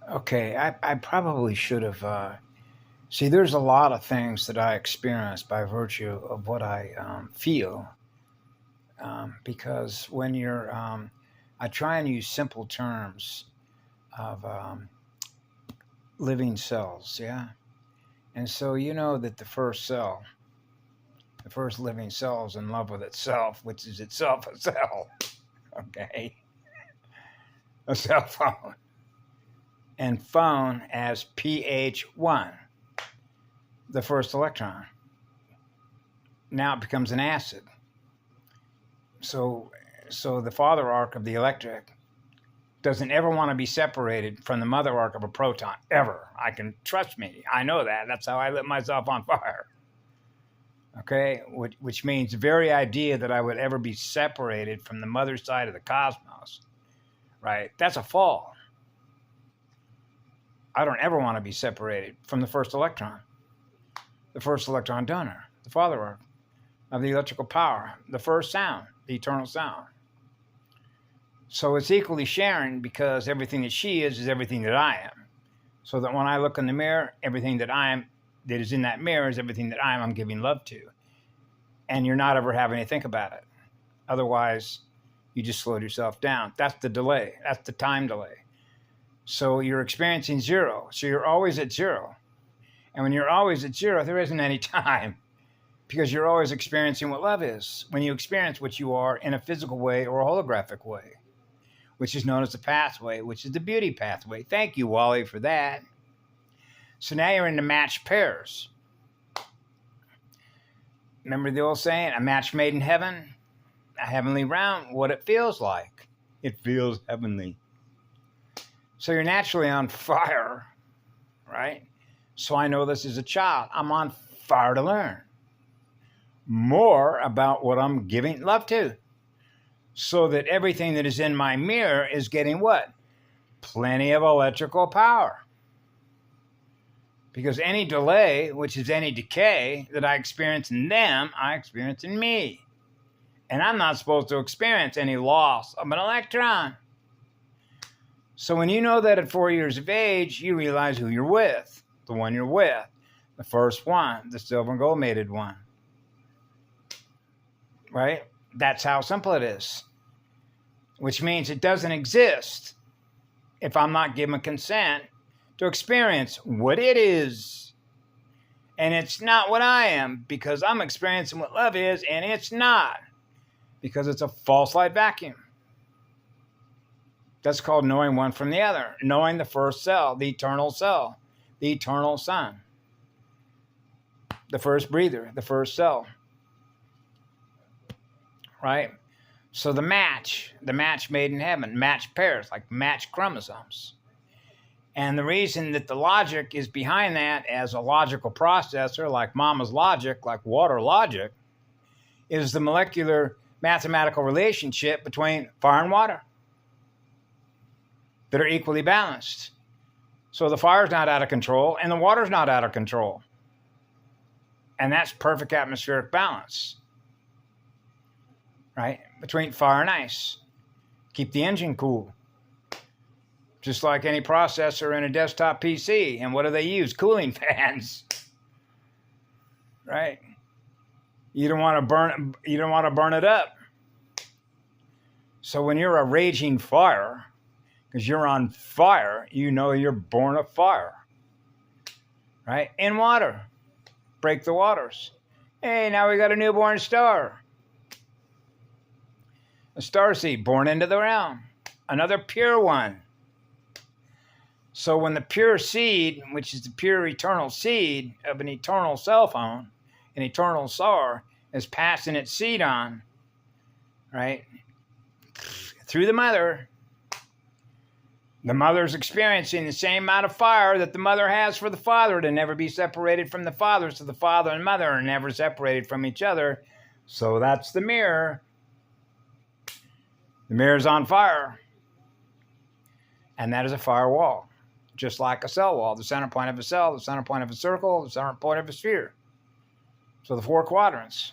Okay, I probably should have. See, there's a lot of things that I experience by virtue of what I feel. Because when I try and use simple terms of living cells, yeah? And so you know that the first living cell is in love with itself, which is itself a cell, okay? A cell phone. And phone as pH1, the first electron. Now it becomes an acid. So, so the father arc of the electric doesn't ever want to be separated from the mother arc of a proton, ever. I can trust me. I know that. That's how I lit myself on fire. Okay, which means the very idea that I would ever be separated from the mother side of the cosmos, right? That's a fall. I don't ever want to be separated from the first electron donor, the father arc of the electrical power, the first sound, the eternal sound. So it's equally sharing because everything that she is everything that I am. So that when I look in the mirror, everything that I am, that is in that mirror is everything that I'm giving love to. And you're not ever having to think about it. Otherwise, you just slowed yourself down. That's the delay. That's the time delay. So you're experiencing zero. So you're always at zero. And when you're always at zero, there isn't any time because you're always experiencing what love is. When you experience what you are in a physical way or a holographic way, which is known as the pathway, which is the beauty pathway. Thank you, Wally, for that. So now you're into matched pairs. Remember the old saying, a match made in heaven, a heavenly round, what it feels like. It feels heavenly. So you're naturally on fire, right? So I know this as a child. I'm on fire to learn more about what I'm giving love to. So that everything that is in my mirror is getting what? Plenty of electrical power. Because any delay, which is any decay that I experience in them, I experience in me. And I'm not supposed to experience any loss of an electron. So when you know that at 4 years of age, you realize who you're with, the one you're with, the first one, the silver and gold mated one. Right? That's how simple it is. Which means it doesn't exist if I'm not given consent to experience what it is. And it's not what I am because I'm experiencing what love is, and it's not because it's a false light vacuum. That's called knowing one from the other, knowing the first cell, the eternal sun, the first breather, the first cell. Right? So the match made in heaven, match pairs, like match chromosomes. And the reason that the logic is behind that as a logical processor, like mama's logic, like water logic, is the molecular mathematical relationship between fire and water that are equally balanced. So the fire's not out of control and the water's not out of control. And that's perfect atmospheric balance. Right? Between fire and ice. Keep the engine cool. Just like any processor in a desktop PC. And what do they use? Cooling fans. Right? You don't want to burn it up. So when you're a raging fire, because you're on fire, you know you're born of fire. Right? In water. Break the waters. Hey, now we got a newborn star. A starseed born into the realm. Another pure one. So when the pure seed, which is the pure eternal seed of an eternal cell phone, an eternal star, is passing its seed on, right, through the mother's experiencing the same amount of fire that the mother has for the father to never be separated from the father, so the father and mother are never separated from each other. So that's the mirror. The mirror's on fire. And that is a firewall. Just like a cell wall. The center point of a cell, the center point of a circle, the center point of a sphere. So the four quadrants.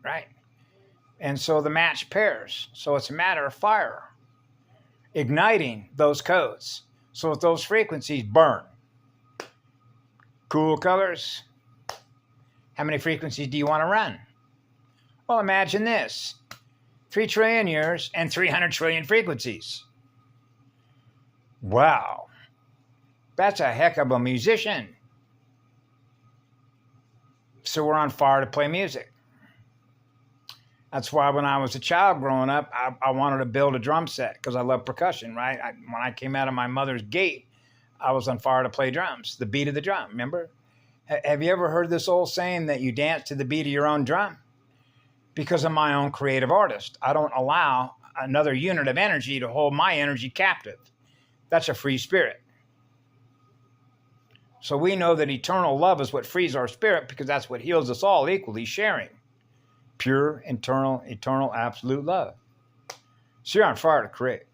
Right? And so the match pairs. So it's a matter of fire. Igniting those codes. So if those frequencies burn, cool colors, how many frequencies do you want to run? Well, imagine this. 3 trillion years and 300 trillion frequencies. Wow. That's a heck of a musician. So we're on fire to play music. That's why when I was a child growing up, I wanted to build a drum set because I love percussion, right? When I came out of my mother's gate, I was on fire to play drums, the beat of the drum, remember? Have you ever heard this old saying that you dance to the beat of your own drum? Because I'm my own creative artist. I don't allow another unit of energy to hold my energy captive. That's a free spirit. So we know that eternal love is what frees our spirit because that's what heals us all equally, sharing. Pure, eternal, absolute love. So you're on fire to create.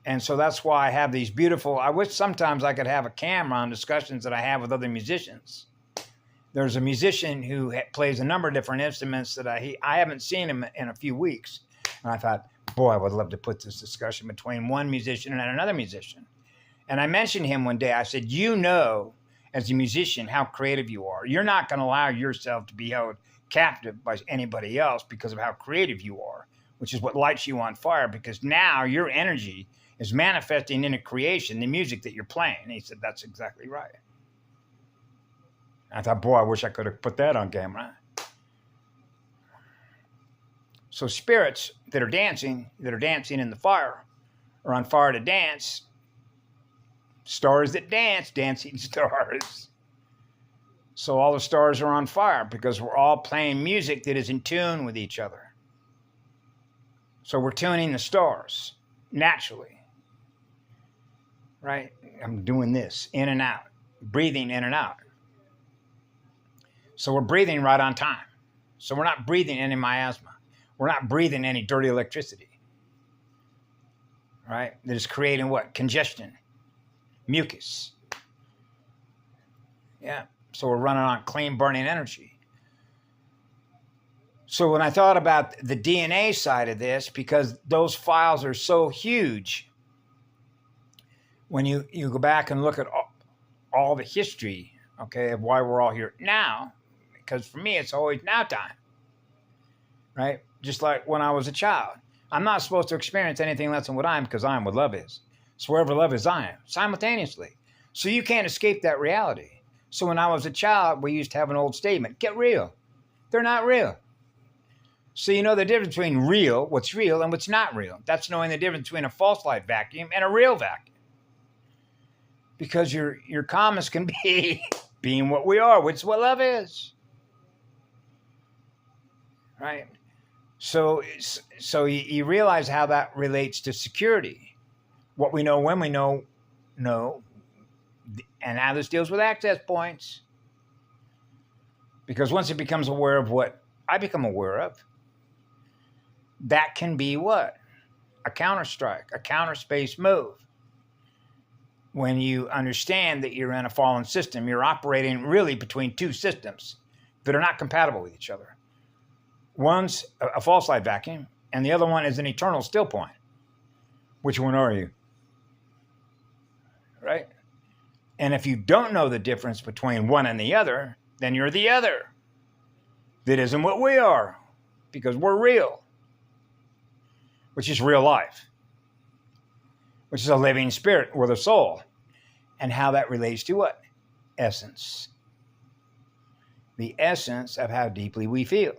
And so that's why I have these beautiful, I wish sometimes I could have a camera on discussions that I have with other musicians. There's a musician who plays a number of different instruments that I haven't seen him in a few weeks. And I thought, boy, I would love to put this discussion between one musician and another musician. And I mentioned him one day. I said, you know, as a musician, how creative you are. You're not going to allow yourself to be held captive by anybody else because of how creative you are, which is what lights you on fire, because now your energy is manifesting into creation, the music that you're playing. And he said, that's exactly right. I thought, boy, I wish I could have put that on camera. So spirits that are dancing in the fire, are on fire to dance. Stars that dance, dancing stars. So all the stars are on fire because we're all playing music that is in tune with each other. So we're tuning the stars naturally. Right? I'm doing this in and out, breathing in and out. So we're breathing right on time. So we're not breathing any miasma. We're not breathing any dirty electricity. Right? That is creating what? Congestion. Mucus. Yeah. So we're running on clean burning energy. So when I thought about the DNA side of this, because those files are so huge, when you go back and look at all the history, okay, of why we're all here now, because for me, it's always now time, right? Just like when I was a child. I'm not supposed to experience anything less than what I am because I am what love is. So wherever love is, I am, simultaneously. So you can't escape that reality. So when I was a child, we used to have an old statement, get real. They're not real. So you know the difference between real, what's real, and what's not real. That's knowing the difference between a false light vacuum and a real vacuum. Because your comments can be being what we are, which is what love is. Right? So you realize how that relates to security. What we know when we know, and how this deals with access points. Because once it becomes aware of what I become aware of, that can be what? A counter-strike, a counter-space move. When you understand that you're in a fallen system, you're operating really between two systems that are not compatible with each other. One's a false light vacuum, and the other one is an eternal still point. Which one are you? Right? And if you don't know the difference between one and the other, then you're the other. That isn't what we are, because we're real, which is real life, which is a living spirit or the soul. And how that relates to what? Essence. The essence of how deeply we feel.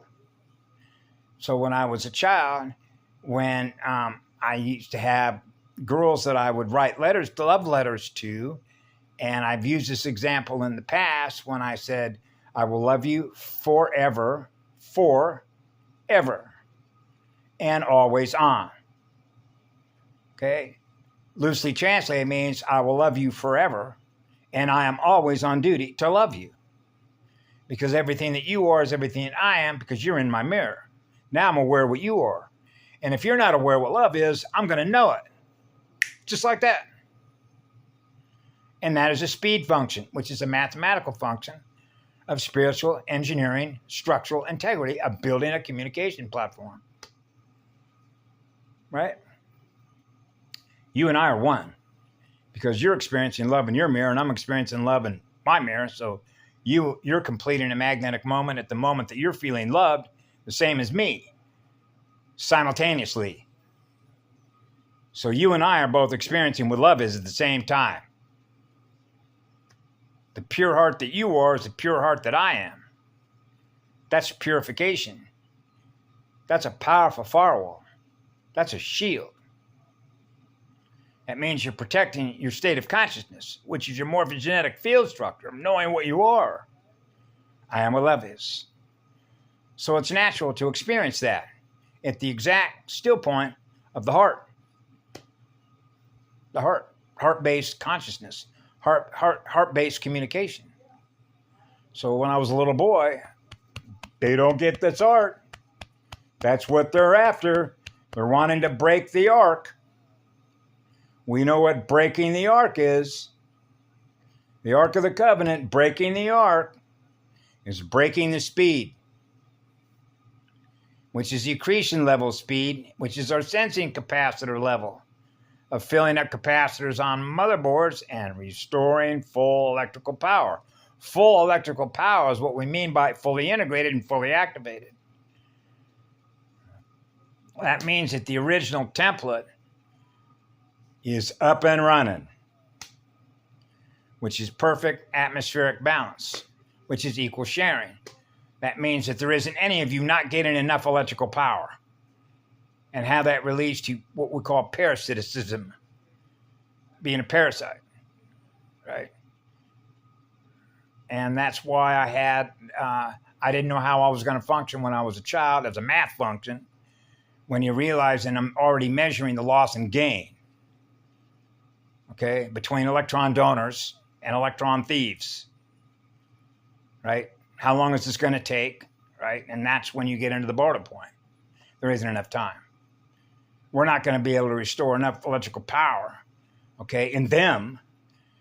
So when I was a child, when I used to have girls that I would write love letters to, and I've used this example in the past when I said, I will love you forever, and always on. Okay? Loosely translated means I will love you forever, and I am always on duty to love you. Because everything that you are is everything that I am, because you're in my mirror. Now I'm aware of what you are. And if you're not aware of what love is, I'm going to know it. Just like that. And that is a speed function, which is a mathematical function of spiritual engineering, structural integrity of building a communication platform. Right? You and I are one. because you're experiencing love in your mirror and I'm experiencing love in my mirror. So you're completing a magnetic moment at the moment that you're feeling loved, the same as me, simultaneously. So you and I are both experiencing what love is at the same time. The pure heart that you are is the pure heart that I am. That's purification. That's a powerful firewall. That's a shield. That means you're protecting your state of consciousness, which is your morphogenetic field structure, knowing what you are. I am what love is. So it's natural to experience that at the exact still point of the heart. The heart-based consciousness, heart-based communication. So when I was a little boy, they don't get this art. That's what they're after. They're wanting to break the arc. We know what breaking the arc is. The Ark of the Covenant, breaking the arc, is breaking the speed, which is the accretion level speed, which is our sensing capacitor level of filling up capacitors on motherboards and restoring full electrical power. Full electrical power is what we mean by fully integrated and fully activated. That means that the original template is up and running, which is perfect atmospheric balance, which is equal sharing. That means that there isn't any of you not getting enough electrical power, and how that relates to what we call parasitism, being a parasite, right? And that's why I didn't know how I was going to function when I was a child as a math function, when you realize that I'm already measuring the loss and gain, okay, between electron donors and electron thieves, right? How long is this going to take, right? And that's when you get into the boredom point. There isn't enough time. We're not going to be able to restore enough electrical power, okay, in them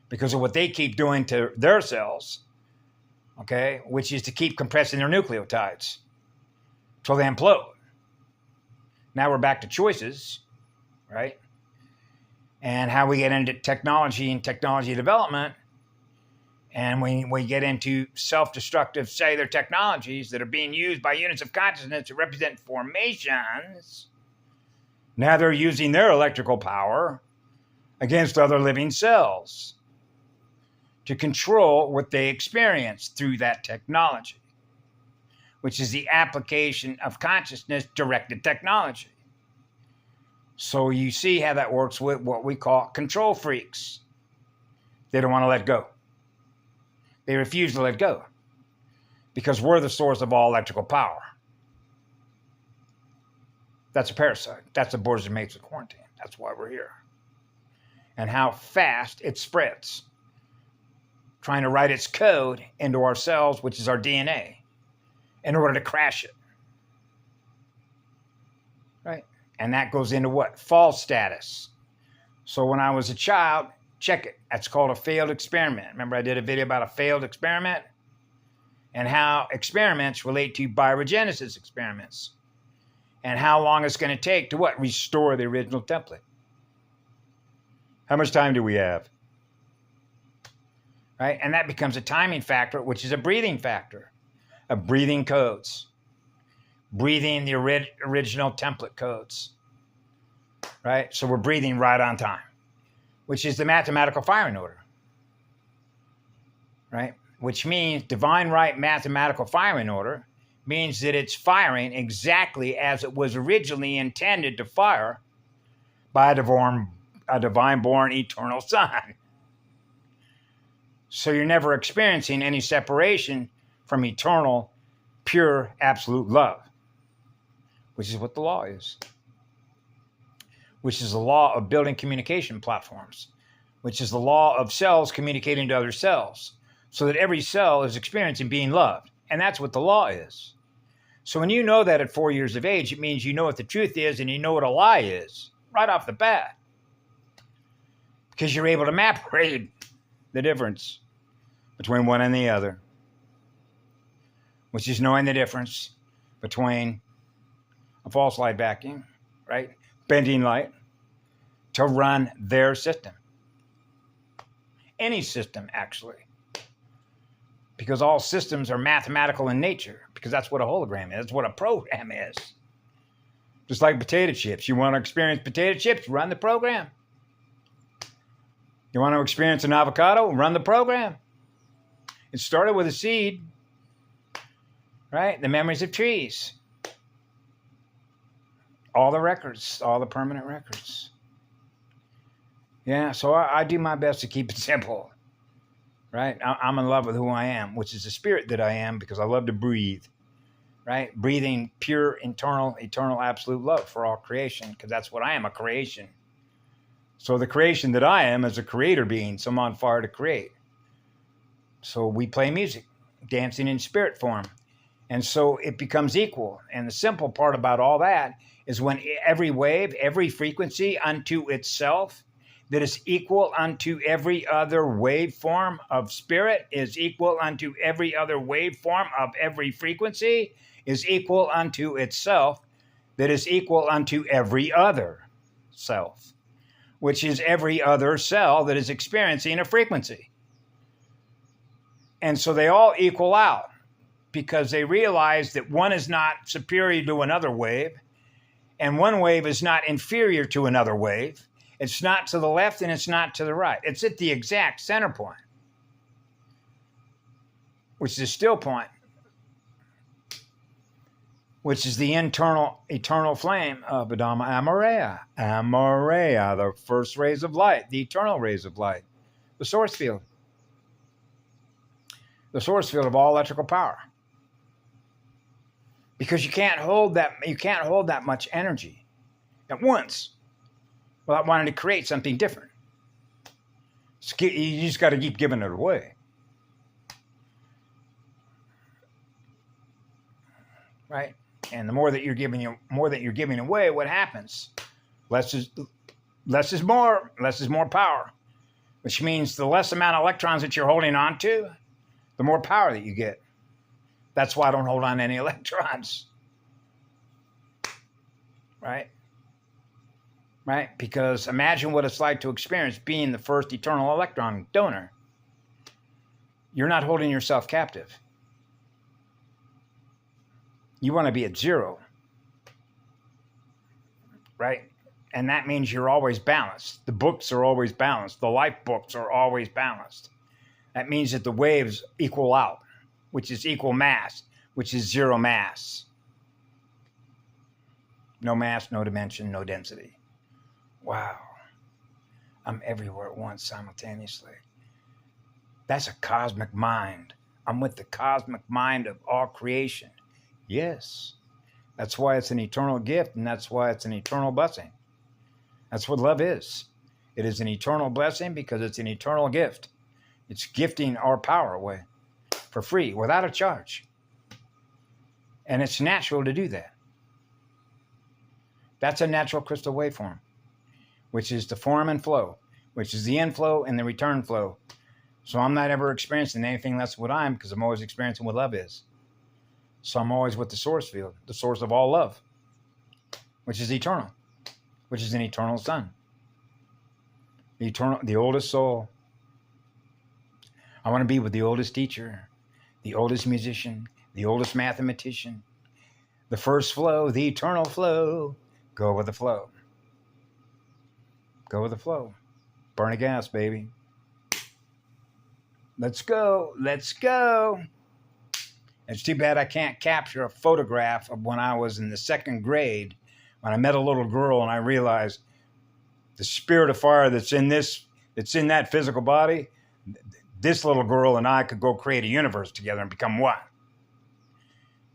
because of what they keep doing to their cells, okay, which is to keep compressing their nucleotides till they implode. Now we're back to choices, right? And how we get into technology and technology development, and we get into self-destructive cellular technologies that are being used by units of consciousness to represent formations. Now they're using their electrical power against other living cells to control what they experience through that technology, which is the application of consciousness-directed technology. So you see how that works with what we call control freaks. They don't want to let go. They refuse to let go because we're the source of all electrical power. That's a parasite. That's the borders and matrix of quarantine. That's why we're here. And how fast it spreads, trying to write its code into our cells, which is our DNA, in order to crash it. Right? And that goes into what? Fall status. So when I was a child, check it. That's called a failed experiment. Remember I did a video about a failed experiment? And how experiments relate to bioregenesis experiments. And how long it's going to take to what? Restore the original template. How much time do we have? Right? And that becomes a timing factor, which is a breathing factor. Of breathing codes. Breathing the original template codes. Right? So we're breathing right on time, which is the mathematical firing order. Right? Which means divine right mathematical firing order means that it's firing exactly as it was originally intended to fire by a divine-born eternal son. So you're never experiencing any separation from eternal, pure, absolute love, which is what the law is, which is the law of building communication platforms, which is the law of cells communicating to other cells, so that every cell is experiencing being loved. And that's what the law is. So when you know that at 4 years of age, it means you know what the truth is and you know what a lie is right off the bat. Because you're able to map read the difference between one and the other, which is knowing the difference between a false light vacuum, right? Bending light to run their system. any system, actually. Because all systems are mathematical in nature, because that's what a hologram is. That's what a program is. Just like potato chips. You want to experience potato chips? Run the program. You want to experience an avocado? Run the program. It started with a seed, right? The memories of trees. All the records, all the permanent records. Yeah, so I do my best to keep it simple, right? I'm in love with who I am, which is the spirit that I am, because I love to breathe, right? Breathing pure, internal, eternal, absolute love for all creation, because that's what I am, a creation. So the creation that I am is a creator being, so I'm on fire to create. So we play music, dancing in spirit form. And so it becomes equal. And the simple part about all that is when every wave, every frequency unto itself that is equal unto every other waveform of spirit is equal unto every other waveform of every frequency is equal unto itself that is equal unto every other self, which is every other cell that is experiencing a frequency. And so they all equal out because they realize that one is not superior to another wave, and one wave is not inferior to another wave. It's not to the left and it's not to the right. It's at the exact center point, which is the still point, which is the internal, eternal flame of Adama Amorea. Amorea, the first rays of light, the eternal rays of light, the source field. The source field of all electrical power. Because you can't hold that much energy at once without wanting to create something different. You just got to keep giving it away. Right? And the more that you're giving away, what happens? Less is more. Less is more power. Which means the less amount of electrons that you're holding on to, the more power that you get. That's why I don't hold on to any electrons. Right? Right? Because imagine what it's like to experience being the first eternal electron donor. You're not holding yourself captive. You want to be at zero. Right? And that means you're always balanced. The books are always balanced. The life books are always balanced. That means that the waves equal out, which is equal mass, which is zero mass. No mass, no dimension, no density. Wow. I'm everywhere at once simultaneously. That's a cosmic mind. I'm with the cosmic mind of all creation. Yes. That's why it's an eternal gift, and that's why it's an eternal blessing. That's what love is. It is an eternal blessing because it's an eternal gift. It's gifting our power away for free, without a charge. And it's natural to do that. That's a natural crystal waveform, which is the form and flow, which is the inflow and the return flow. So I'm not ever experiencing anything less than what I am, because I'm always experiencing what love is. So I'm always with the source field, the source of all love, which is eternal, which is an eternal sun. The oldest soul. I want to be with the oldest teacher, the oldest musician, the oldest mathematician, the first flow, the eternal flow. Go with the flow. Go with the flow. Burn a gas, baby. Let's go. Let's go. It's too bad I can't capture a photograph of when I was in the second grade, when I met a little girl and I realized the spirit of fire that's in that physical body, this little girl and I could go create a universe together and become one.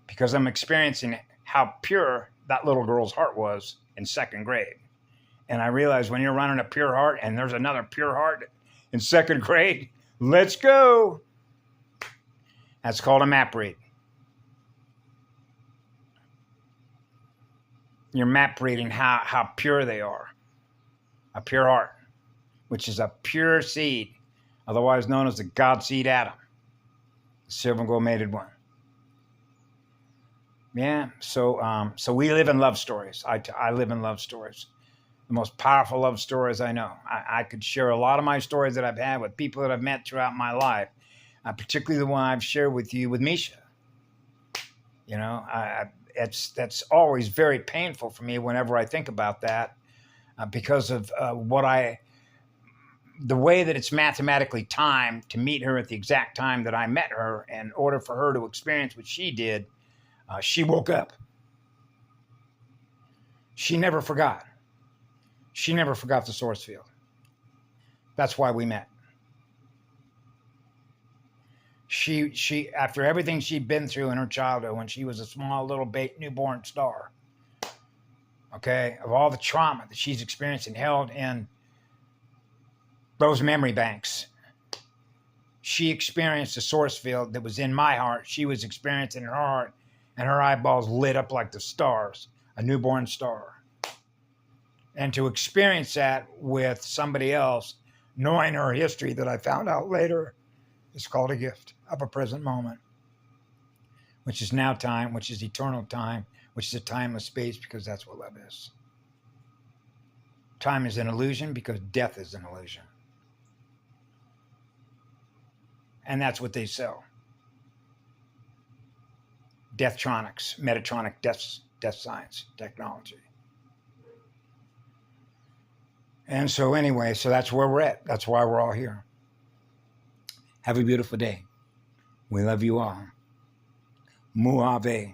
Because I'm experiencing how pure that little girl's heart was in second grade. And I realized when you're running a pure heart and there's another pure heart in second grade, let's go. That's called a map read. You're map reading how pure they are. A pure heart, which is a pure seed, otherwise known as the God seed atom, the silver and gold mated one. Yeah, so we live in love stories. I live in love stories. the most powerful love stories I know. I could share a lot of my stories that I've had with people that I've met throughout my life, particularly the one I've shared with you with Misha. You know, that's always very painful for me whenever I think about that, because of the way that it's mathematically timed to meet her at the exact time that I met her. In order for her to experience what she did, she woke up. She never forgot. She never forgot the source field. That's why we met. She after everything she'd been through in her childhood when she was a small little newborn star, okay, of all the trauma that she's experienced and held in those memory banks, she experienced a source field that was in my heart. She was experiencing in her heart, and her eyeballs lit up like the stars, a newborn star. And to experience that with somebody else, knowing her history that I found out later, is called a gift of a present moment, which is now time, which is eternal time, which is a timeless space, because that's what love is. Time is an illusion because death is an illusion. And that's what they sell. Deathtronics, Metatronic death science technology. And so anyway, so that's where we're at. That's why we're all here. Have a beautiful day. We love you all. Muave.